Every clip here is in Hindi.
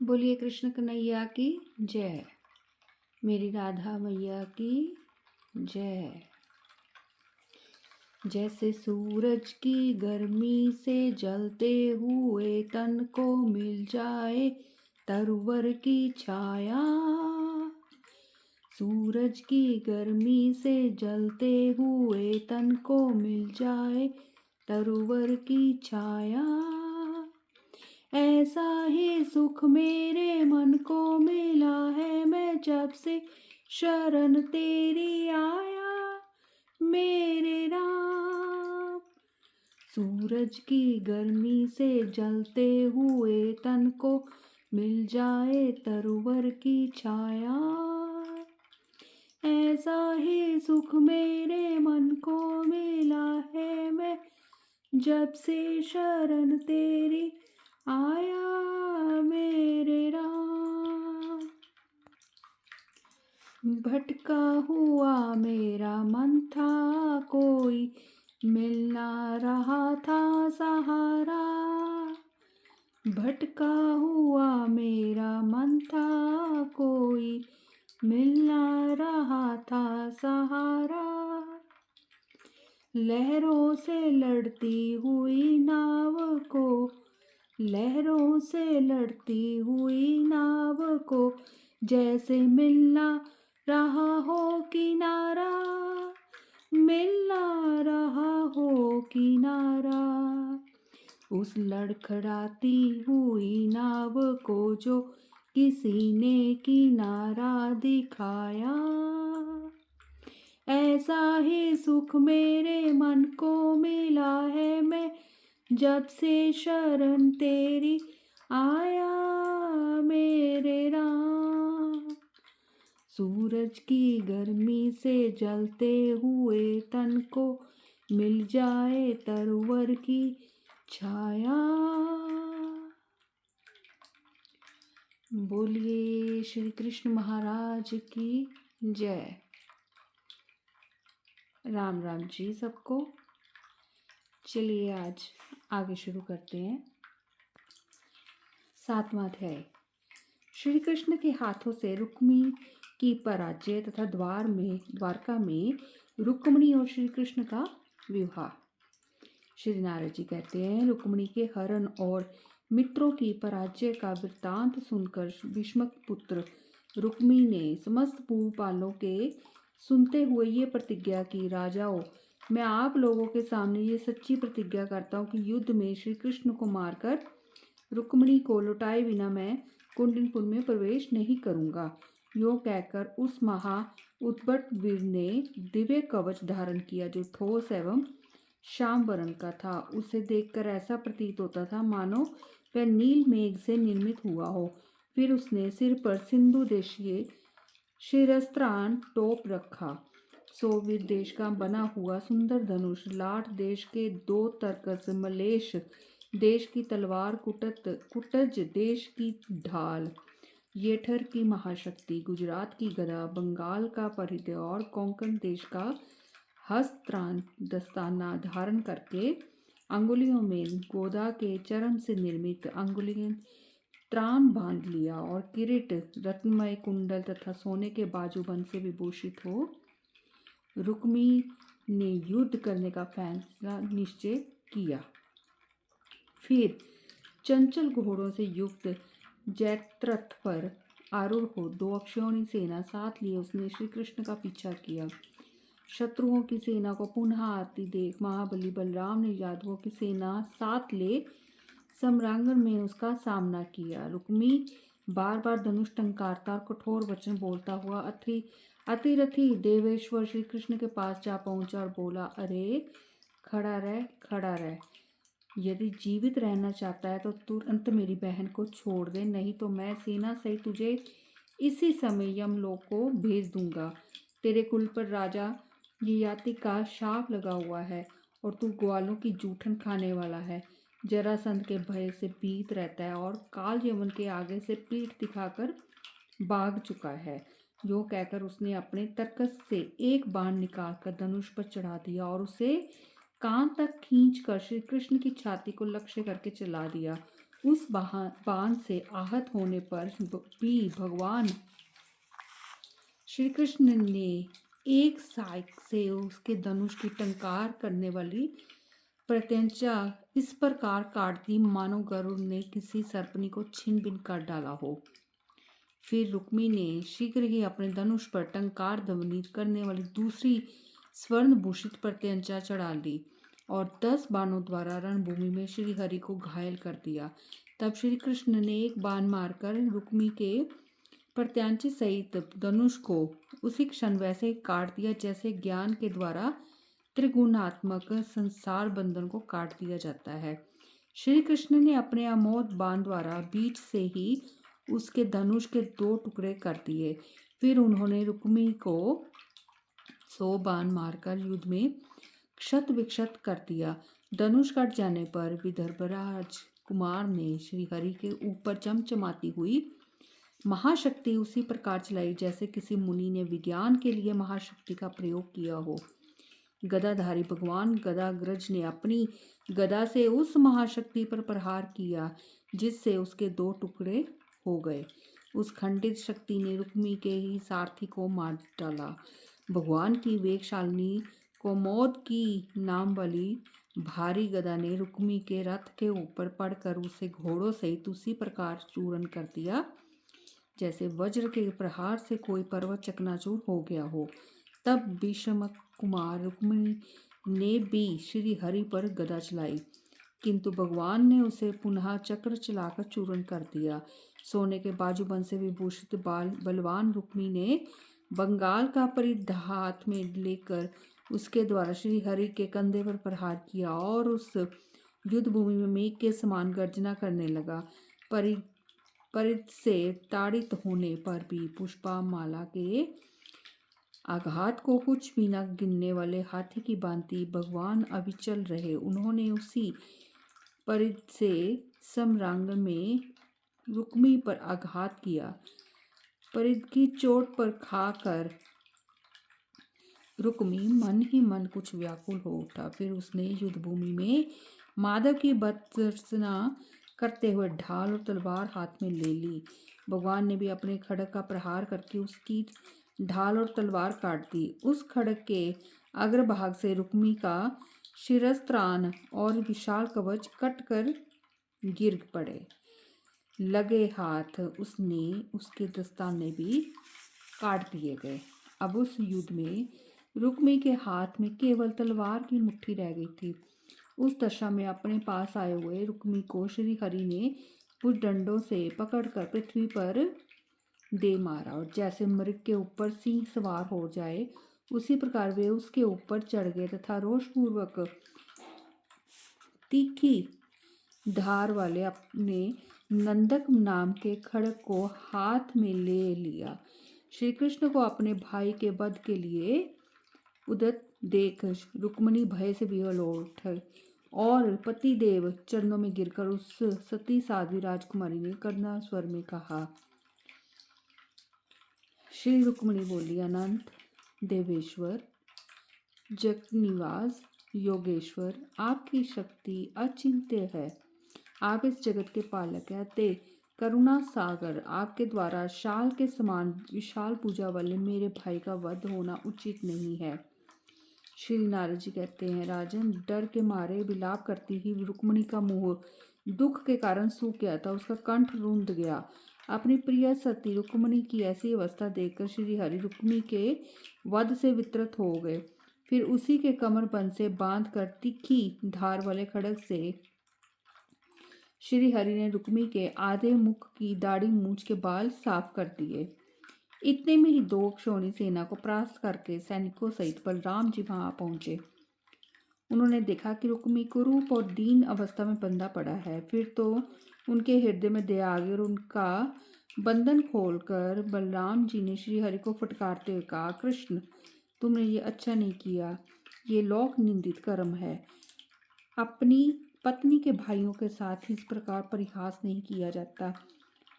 बोलिए कृष्ण कन्हैया की जय। मेरी राधा मैया की जय। जैसे सूरज की गर्मी से जलते हुए तन को मिल जाए तरवर की छाया, सूरज की गर्मी से जलते हुए तन को मिल जाए तरवर की छाया, ऐसा ही सुख मेरे मन को मिला है मैं जब से शरण तेरी आया मेरे राम। सूरज की गर्मी से जलते हुए तन को मिल जाए तरवर की छाया, ऐसा ही सुख मेरे मन को मिला है मैं जब से शरण तेरी आया मेरे राम। भटका हुआ मेरा मन था, कोई मिल ना रहा था सहारा। भटका हुआ मेरा मन था, कोई मिल ना रहा था सहारा। लहरों से लड़ती हुई नाव को, लहरों से लड़ती हुई नाव को जैसे मिलना रहा हो किनारा, मिलना रहा हो किनारा। उस लड़खड़ाती हुई नाव को जो किसी ने किनारा दिखाया, ऐसा ही सुख मेरे मन को मिला है मैं जब से शरण तेरी आया मेरे राम। सूरज की गर्मी से जलते हुए तन को मिल जाए तरवर की छाया। बोलिए श्री कृष्ण महाराज की जय। राम राम जी सबको। चलिए आज आगे शुरू करते हैं। 7वां अध्याय। श्री कृष्ण के हाथों से रुक्मी की पराजय तथा द्वारका में रुक्मिणी और श्री कृष्ण का विवाह। श्री नारद जी कहते हैं, रुक्मिणी के हरण और मित्रों की पराजय का वृत्तांत सुनकर भीष्मक पुत्र रुक्मी ने समस्त भूपालों के सुनते हुए ये प्रतिज्ञा की, राजाओं, मैं आप लोगों के सामने ये सच्ची प्रतिज्ञा करता हूँ कि युद्ध में श्री कृष्ण को मारकर रुक्मिणी को लौटाए बिना मैं कुंडनपुर में प्रवेश नहीं करूँगा। यो कहकर उस महा उद्भट वीर ने दिव्य कवच धारण किया जो ठोस एवं श्याम वर्ण का था। उसे देखकर ऐसा प्रतीत होता था मानो वह नील मेघ से निर्मित हुआ हो। फिर उसने सिर पर सिंधु देशीय शिरस्त्राण टोप रखा। सोवियत देश का बना हुआ सुंदर धनुष, लाट देश के 2 तरकस, मलेश देश की तलवार, कुटज देश की ढाल, येठर की महाशक्ति, गुजरात की गदा, बंगाल का परिधि और कोंकण देश का हस्त्रान दस्ताना धारण करके अंगुलियों में गोदा के चर्म से निर्मित अंगुलियन त्राण बांध लिया और किरीट, रत्नमय कुंडल तथा सोने के बाजूबंद से विभूषित हो रुक्मी ने युद्ध करने का फैसला निश्चय किया। फिर चंचल घोड़ों से युक्त जयत्रथ पर आरूढ़ हो 2 अक्षौणी सेना साथ लिए उसने श्री कृष्ण का पीछा किया। शत्रुओं की सेना को पुनः आती देख महाबली बलराम ने यादवों की सेना साथ ले सम्रांगण में उसका सामना किया। रुक्मी बार बार धनुष टंकारता और कठोर वचन बोलता हुआ अतिरथी देवेश्वर श्री कृष्ण के पास जा पहुंचा और बोला, अरे खड़ा रह, खड़ा रह। यदि जीवित रहना चाहता है तो तुरंत मेरी बहन को छोड़ दे, नहीं तो मैं सेना सहित तुझे इसी समय यमलोक को भेज दूंगा। तेरे कुल पर राजा ययाति का शाप लगा हुआ है और तू ग्वालों की जूठन खाने वाला है। जरासंध के भय से भीत रहता है और काल यवन के आगे से पीठ दिखाकर भाग चुका है। यो कहकर उसने अपने तरकस से एक बाण निकालकर धनुष पर चढ़ा दिया और उसे कान तक खींचकर श्री कृष्ण की छाती को लक्ष्य करके चला दिया। उस बाण से आहत होने पर भी भगवान श्री कृष्ण ने एक साइक से उसके धनुष की टंकार करने वाली प्रत्यंचा इस प्रकार काट दी मानो गरुड़ ने किसी सर्पनी को छिन भिन कर डाला हो। फिर रुक्मी ने शीघ्र ही अपने धनुष पर टंकार ध्वनि करने वाली दूसरी स्वर्ण भूषित प्रत्यंचा चढ़ा ली और 10 बाणों द्वारा रणभूमि में श्री हरि को घायल कर दिया। तब श्री कृष्ण ने एक बाण मारकर रुक्मी के प्रत्यांची सहित धनुष को उसी क्षण वैसे ही काट दिया जैसे ज्ञान के द्वारा त्रिगुणात्मक संसार बंधन को काट दिया जाता है। श्री कृष्ण ने अपने अमोघ बाण द्वारा बीच से ही उसके धनुष के 2 टुकड़े कर दिए। फिर उन्होंने रुक्मी को 100 बाण मारकर युद्ध में क्षत विक्षत कर दिया। धनुष कट जाने पर विदर्भराज कुमार ने श्री हरि के ऊपर चमचमाती हुई महाशक्ति उसी प्रकार चलाई जैसे किसी मुनि ने विज्ञान के लिए महाशक्ति का प्रयोग किया हो। गदाधारी भगवान गदाग्रज ने अपनी गदा से उस महाशक्ति पर प्रहार किया जिससे उसके 2 टुकड़े हो गए। उस खंडित शक्ति ने रुक्मी के ही सारथी को मार डाला। भगवान की वेगशालिनी कोमोद की नाम वाली भारी गदा ने रुक्मी के रथ के ऊपर पड़कर उसे घोड़ों सहित उसी प्रकार चूर्ण कर दिया जैसे वज्र के प्रहार से कोई पर्वत चकनाचूर हो गया हो। तब भीष्म कुमार रुक्मिणी ने भी श्री हरि पर गदा चलाई, किंतु भगवान ने उसे पुनः चक्र चलाकर चूर्ण कर दिया। सोने के बाजूबंद से विभूषित बलवान रुक्मी ने बंगाल का परिध हाथ में लेकर उसके द्वारा श्री हरि के कंधे पर प्रहार किया और उस युद्ध भूमि में मेघ के समान गर्जना करने लगा। परिध से ताड़ित होने पर भी पुष्पा माला के आघात को कुछ भी न गिनने वाले हाथी की भांति भगवान अविचल रहे। उन्होंने उसी परिध से समरांग में रुक्मी पर आघात किया। परिध की चोट पर खाकर रुक्मी मन ही मन कुछ व्याकुल हो उठा। फिर उसने युद्ध भूमि में माधव की भर्त्सना करते हुए ढाल और तलवार हाथ में ले ली। भगवान ने भी अपने खड्ग का प्रहार करके उसकी ढाल और तलवार काट दी। उस खड्ग के अग्रभाग से रुक्मी का शिरस्त्राण और विशाल कवच कटकर गिर पड़े। लगे हाथ उसके दस्ताने भी काट दिए गए। अब उस युद्ध में रुक्मी के हाथ में केवल तलवार की मुट्ठी रह गई थी। उस दशा में अपने पास आए हुए रुक्मी को श्री हरि ने भुजदंडों से पकड़कर पृथ्वी पर दे मारा और जैसे मृग के ऊपर सिंह सवार हो जाए उसी प्रकार वे उसके ऊपर चढ़ गए तथा रोषपूर्वक तीखी धार वाले अपने नंदक नाम के खड्ग को हाथ में ले लिया। श्री कृष्ण को अपने भाई के वध के लिए उद्यत देख रुक्मिणी भय से विह्वल हो उठी और पतिदेव चरणों में गिरकर उस सती साध्वी राजकुमारी ने करुणा स्वर में कहा। श्री रुक्मिणी बोली, अनंत देवेश्वर जगनिवास योगेश्वर, आपकी शक्ति अचिंत्य है। आप इस जगत के पालक हैं। ते करुणा सागर, आपके द्वारा शाल के समान विशाल पूजा वाले मेरे भाई का वध होना उचित नहीं है। श्री नारद जी कहते हैं, राजन, डर के मारे विलाप करती ही रुक्मिणी का मुंह दुख के कारण सूख गया था। उसका कंठ रुंध गया। अपनी प्रिय सती रुक्मिणी की ऐसी अवस्था देखकर श्री हरि रुक्मिणी के वध से वित्रस्त हो गए। फिर उसी के कमरबंद से बांध कर तीखी धार वाले खड्ग से श्री हरि ने रुक्मी के आधे मुख की दाढ़ी मूंछ के बाल साफ कर दिए। इतने में ही 2 क्षोणी सेना को परास्त करके सैनिकों सहित बलराम जी वहां पहुंचे। उन्होंने देखा कि रुक्मी कुरूप और दीन अवस्था में बंधा पड़ा है। फिर तो उनके हृदय में दया आ गई और उनका बंधन खोलकर बलराम जी ने श्री हरि को फटकारते हुए कहा, कृष्ण, तुमने ये अच्छा नहीं किया। ये लोक निंदित कर्म है। अपनी पत्नी के भाइयों के साथ इस प्रकार परिहास नहीं किया जाता।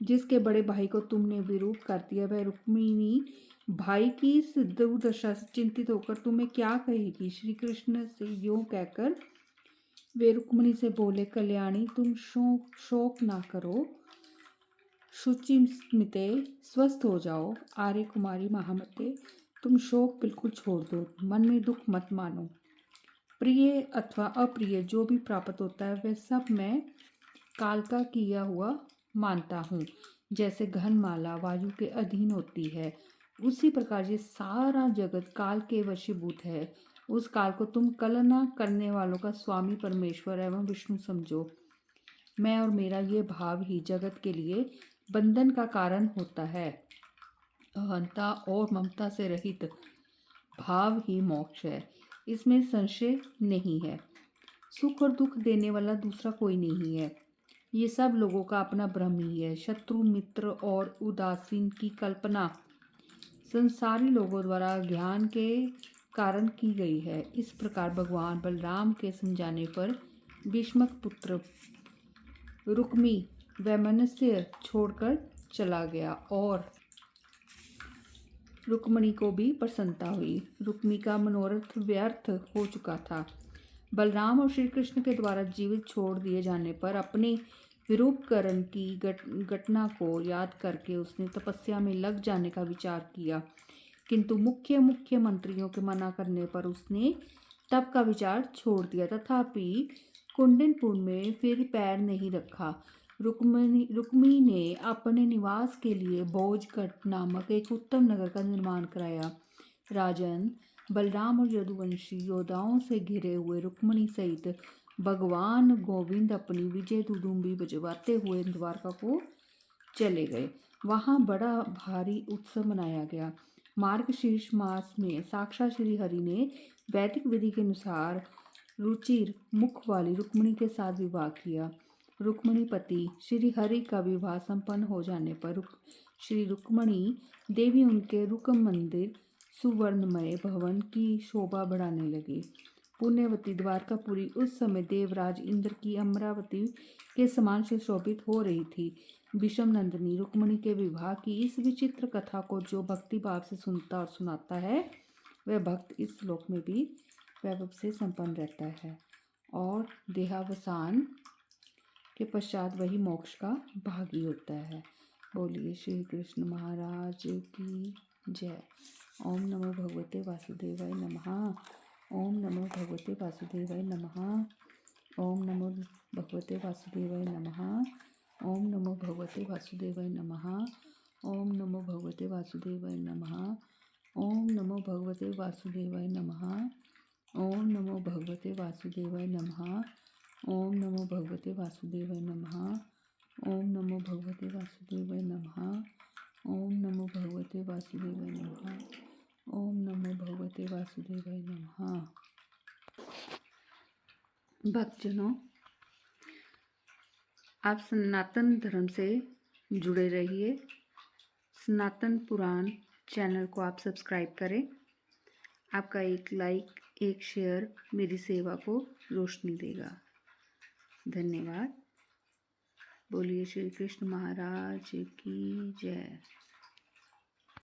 जिसके बड़े भाई को तुमने विरूप कर दिया, वह रुक्मिणी भाई की इस दुर्दशा से चिंतित होकर तुम्हें क्या कहेगी। श्री कृष्ण से यूं कहकर वे रुक्मिणी से बोले, कल्याणी तुम शोक शोक ना करो, शुचि स्मिते स्वस्थ हो जाओ। आर्य कुमारी महामते, तुम शोक बिल्कुल छोड़ दो, मन में दुख मत मानो। प्रिय अथवा अप्रिय जो भी प्राप्त होता है वह सब मैं काल का किया हुआ मानता हूँ। जैसे घनमाला वायु के अधीन होती है, उसी प्रकार ये सारा जगत काल के वशीभूत है। उस काल को तुम कलना करने वालों का स्वामी परमेश्वर एवं विष्णु समझो। मैं और मेरा ये भाव ही जगत के लिए बंधन का कारण होता है। अहंता और ममता से रहित भाव ही मोक्ष है, इसमें संशय नहीं है। सुख और दुख देने वाला दूसरा कोई नहीं है। ये सब लोगों का अपना भ्रम ही है। शत्रु मित्र और उदासीन की कल्पना संसारी लोगों द्वारा ज्ञान के कारण की गई है। इस प्रकार भगवान बलराम के समझाने पर भीष्मक पुत्र रुक्मी वैमनस्य छोड़कर चला गया और रुक्मिणी को भी प्रसन्नता हुई। रुक्मी का मनोरथ व्यर्थ हो चुका था। बलराम और श्री कृष्ण के द्वारा जीवित छोड़ दिए जाने पर अपने विरूपकरण की घटना को याद करके उसने तपस्या में लग जाने का विचार किया, किंतु मुख्य मंत्रियों के मना करने पर उसने तप का विचार छोड़ दिया। तथापि कुंडनपुर में फिर पैर नहीं रखा। रुक्मी ने अपने निवास के लिए भोजगढ़ नामक एक उत्तम नगर का निर्माण कराया। राजन, बलराम और यदुवंशी योद्धाओं से घिरे हुए रुक्मिणी सहित भगवान गोविंद अपनी विजय दुदुम्बी बजवाते हुए द्वारका को चले गए। वहाँ बड़ा भारी उत्सव मनाया गया। मार्गशीर्ष मास में साक्षात श्री हरि ने वैदिक विधि के अनुसार रुचिर मुख वाली रुक्मिणी के साथ विवाह किया। रुक्मिणी पति श्री हरि का विवाह संपन्न हो जाने पर श्री रुक्मिणी देवी उनके रुकम मंदिर सुवर्णमय भवन की शोभा बढ़ाने लगी। पुण्यवती द्वारकापुरी उस समय देवराज इंद्र की अमरावती के समान सुशोभित हो रही थी। विषम नंदिनी रुक्मिणी के विवाह की इस विचित्र कथा को जो भक्ति भाव से सुनता और सुनाता है, वह भक्त इस श्लोक में भी वैभव से संपन्न रहता है और देहावसान के पश्चात वही मोक्ष का भागी होता है। बोलिए श्री कृष्ण महाराज की जय। ओम नमो भगवते वासुदेवाय नमः। ओम नमो भगवते वासुदेवाय नमः। ओम नमो भगवते वासुदेवाय नमः। ओम नमो भगवते वासुदेवाय नमः। ओम नमो भगवते वासुदेवाय नमः। ओम नमो भगवते वासुदेवाय नमः। ओम नमो भगवते वासुदेवाय नमः। ओम नमो भगवते वासुदेवाय नमः। ओम नमो भगवते वासुदेवाय नमः। ओम नमो भगवते वासुदेवाय नमः। ओम नमो भगवते वासुदेवाय नमः। भक्तजनों, आप सनातन धर्म से जुड़े रहिए। सनातन पुराण चैनल को आप सब्सक्राइब करें। आपका एक लाइक, एक शेयर मेरी सेवा को रोशनी देगा। धन्यवाद। बोलिए श्री कृष्ण महाराज की जय।